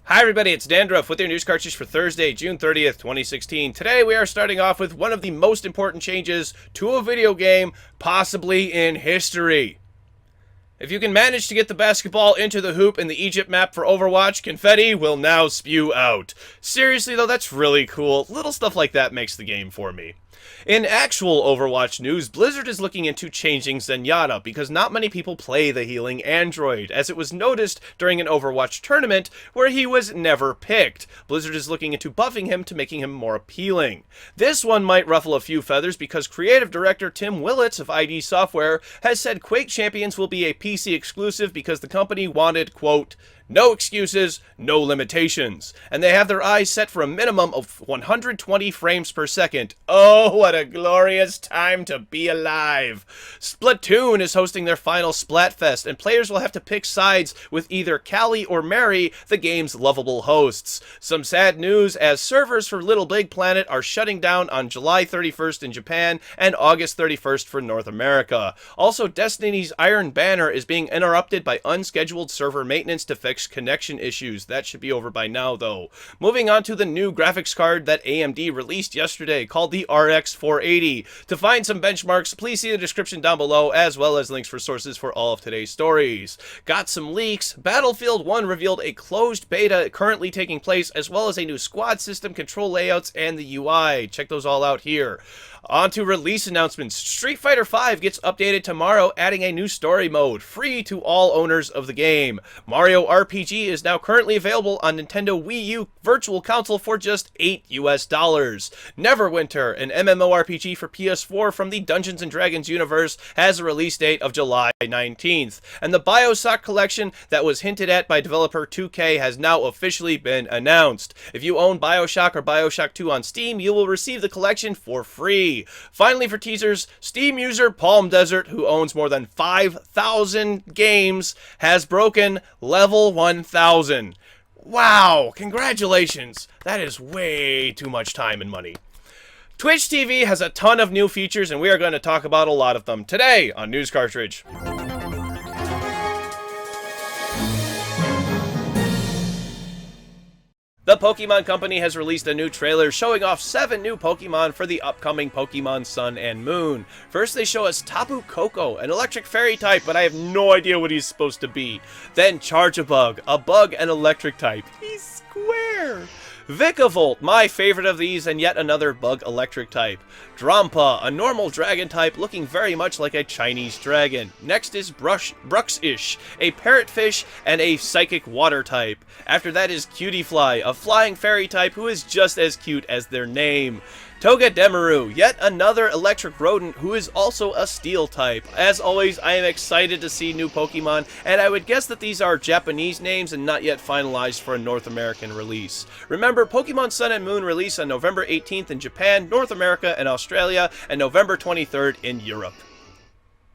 Hi everybody, it's Dandruff with your news cartridge for Thursday, June 30th, 2016. Today we are starting off with one of the most important changes to a video game, possibly in history. If you can manage to get the basketball into the hoop in the Egypt map for Overwatch, confetti will now spew out. Seriously though, that's really cool. Little stuff like that makes the game for me. In actual Overwatch news, Blizzard is looking into changing Zenyatta because not many people play the healing android, as it was noticed during an Overwatch tournament where he was never picked. Blizzard is looking into buffing him to making him more appealing. This one might ruffle a few feathers because creative director Tim Willits of ID Software has said Quake Champions will be a PC exclusive because the company wanted, quote, no excuses, no limitations. And they have their eyes set for a minimum of 120 frames per second. Oh, what a glorious time to be alive. Splatoon is hosting their final Splatfest, and players will have to pick sides with either Callie or Mary, the game's lovable hosts. Some sad news, as servers for Little Big Planet are shutting down on July 31st in Japan and August 31st for North America. Also, Destiny's Iron Banner is being interrupted by unscheduled server maintenance to fix connection issues. That should be over by now, though. Moving on to the new graphics card that AMD released yesterday, called the RX 480. To find some benchmarks, please see the description down below, as well as links for sources for all of today's stories. Got some leaks. Battlefield 1 revealed a closed beta currently taking place, as well as a new squad system, control layouts, and the UI. Check those all out here. On to release announcements. Street Fighter V gets updated tomorrow, adding a new story mode, free to all owners of the game. Mario RPG is now currently available on Nintendo Wii U Virtual Console for just $8 US. Neverwinter, an MMORPG for PS4 from the Dungeons & Dragons universe, has a release date of July 19th. And the BioShock collection that was hinted at by developer 2K has now officially been announced. If you own BioShock or BioShock 2 on Steam, you will receive the collection for free. Finally, for teasers, Steam user Palm Desert, who owns more than 5,000 games, has broken level 1,000. Wow, congratulations. That is way too much time and money. Twitch TV has a ton of new features, and we are going to talk about a lot of them today on News Cartridge. The Pokemon Company has released a new trailer showing off 7 new Pokemon for the upcoming Pokemon Sun and Moon. First, they show us Tapu Koko, an electric fairy type, but I have no idea what he's supposed to be. Then Charjabug, a bug and electric type. He's square. Vikavolt, my favorite of these, and yet another bug electric type. Drampa, a normal dragon type looking very much like a Chinese dragon. Next is Bruxish, a parrotfish and a psychic water type. After that is Cutiefly, a flying fairy type who is just as cute as their name. Togedemaru, yet another electric rodent who is also a steel type. As always, I am excited to see new Pokemon, and I would guess that these are Japanese names and not yet finalized for a North American release. Remember, Pokemon Sun and Moon release on November 18th in Japan, North America, and Australia, and November 23rd in Europe.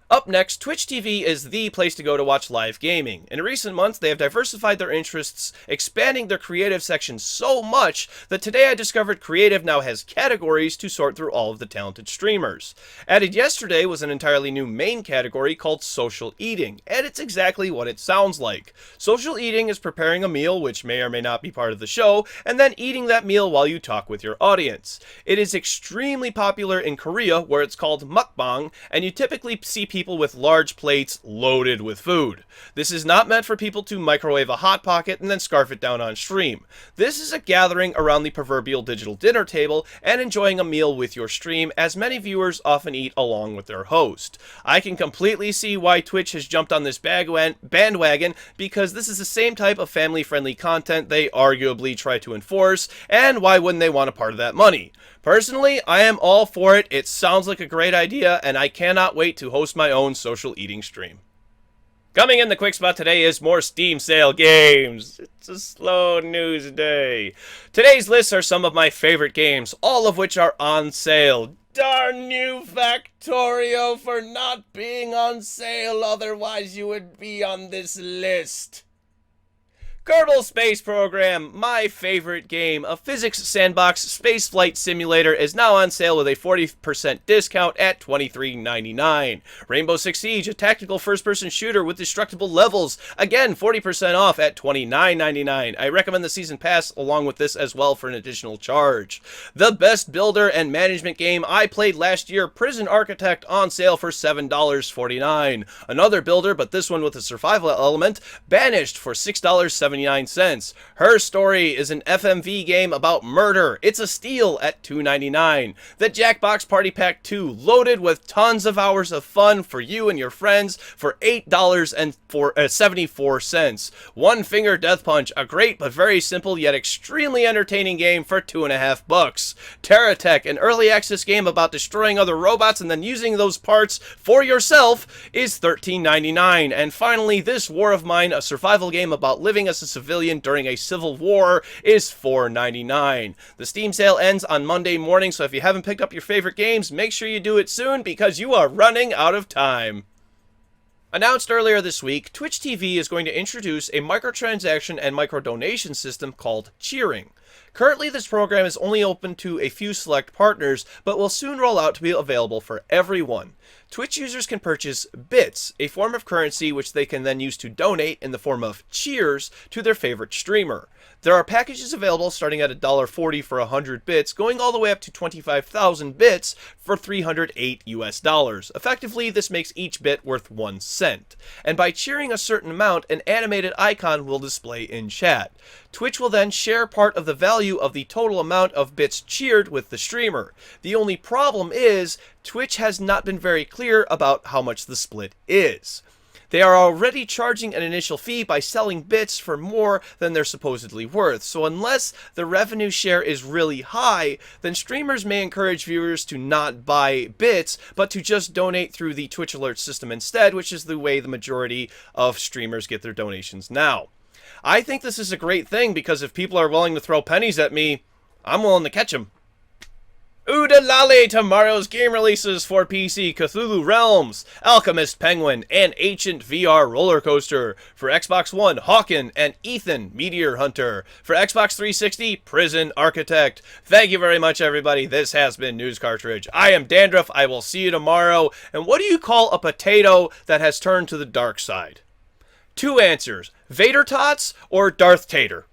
Up next, Twitch TV is the place to go to watch live gaming. In recent months, they have diversified their interests, expanding their creative section so much that today I discovered creative now has categories to sort through all of the talented streamers. Added yesterday was an entirely new main category called social eating, and it's exactly what it sounds like. Social eating is preparing a meal, which may or may not be part of the show, and then eating that meal while you talk with your audience. It is extremely popular in Korea, where it's called muk-bang, and you typically see people with large plates loaded with food. This is not meant for people to microwave a Hot Pocket and then scarf it down on stream. This is a gathering around the proverbial digital dinner table and enjoying a meal with your stream, as many viewers often eat along with their host. I can completely see why Twitch has jumped on this bandwagon, because this is the same type of family-friendly content they arguably try to enforce, and why wouldn't they want a part of that money? Personally, I am all for it. It sounds like a great idea, and I cannot wait to host my own social eating stream. Coming in the quick spot today is more Steam sale games. It's a slow news day. Today's lists are some of my favorite games, all of which are on sale. Darn you, Factorio, for not being on sale, otherwise you would be on this list. Kerbal Space Program, my favorite game, a physics sandbox spaceflight simulator, is now on sale with a 40% discount at $23.99. Rainbow Six Siege, a tactical first-person shooter with destructible levels, again 40% off at $29.99. I recommend the season pass along with this as well for an additional charge. The best builder and management game I played last year, Prison Architect, on sale for $7.49. Another builder, but this one with a survival element, Banished for $6.79. Her Story is an FMV game about murder. It's a steal at $2.99. The Jackbox Party Pack 2, loaded with tons of hours of fun for you and your friends for $8.74. One Finger Death Punch, a great but very simple yet extremely entertaining game for $2.50. TerraTech, an early access game about destroying other robots and then using those parts for yourself, is $13.99. And finally, This War of Mine, a survival game about living as a civilian during a civil war, is $4.99. The Steam sale ends on Monday morning, so if you haven't picked up your favorite games, make sure you do it soon because you are running out of time. Announced earlier this week, Twitch TV is going to introduce a microtransaction and microdonation system called Cheering. Currently, this program is only open to a few select partners, but will soon roll out to be available for everyone. Twitch users can purchase bits, a form of currency which they can then use to donate in the form of cheers to their favorite streamer. There are packages available starting at $1.40 for 100 bits, going all the way up to 25,000 bits for $308 US. Effectively, this makes each bit worth 1 cent. And by cheering a certain amount, an animated icon will display in chat. Twitch will then share part of the value of the total amount of bits cheered with the streamer. The only problem is, Twitch has not been very clear about how much the split is. They are already charging an initial fee by selling bits for more than they're supposedly worth, so unless the revenue share is really high, then streamers may encourage viewers to not buy bits, but to just donate through the Twitch alert system instead, which is the way the majority of streamers get their donations now. I think this is a great thing because if people are willing to throw pennies at me, I'm willing to catch them. Oodalali! Tomorrow's game releases for PC: Cthulhu Realms, Alchemist Penguin, and Ancient VR Roller Coaster. For Xbox One, Hawken and Ethan Meteor Hunter. For Xbox 360, Prison Architect. Thank you very much, everybody. This has been News Cartridge. I am Dandruff. I will see you tomorrow. And what do you call a potato that has turned to the dark side? Two answers: Vader Tots or Darth Tater?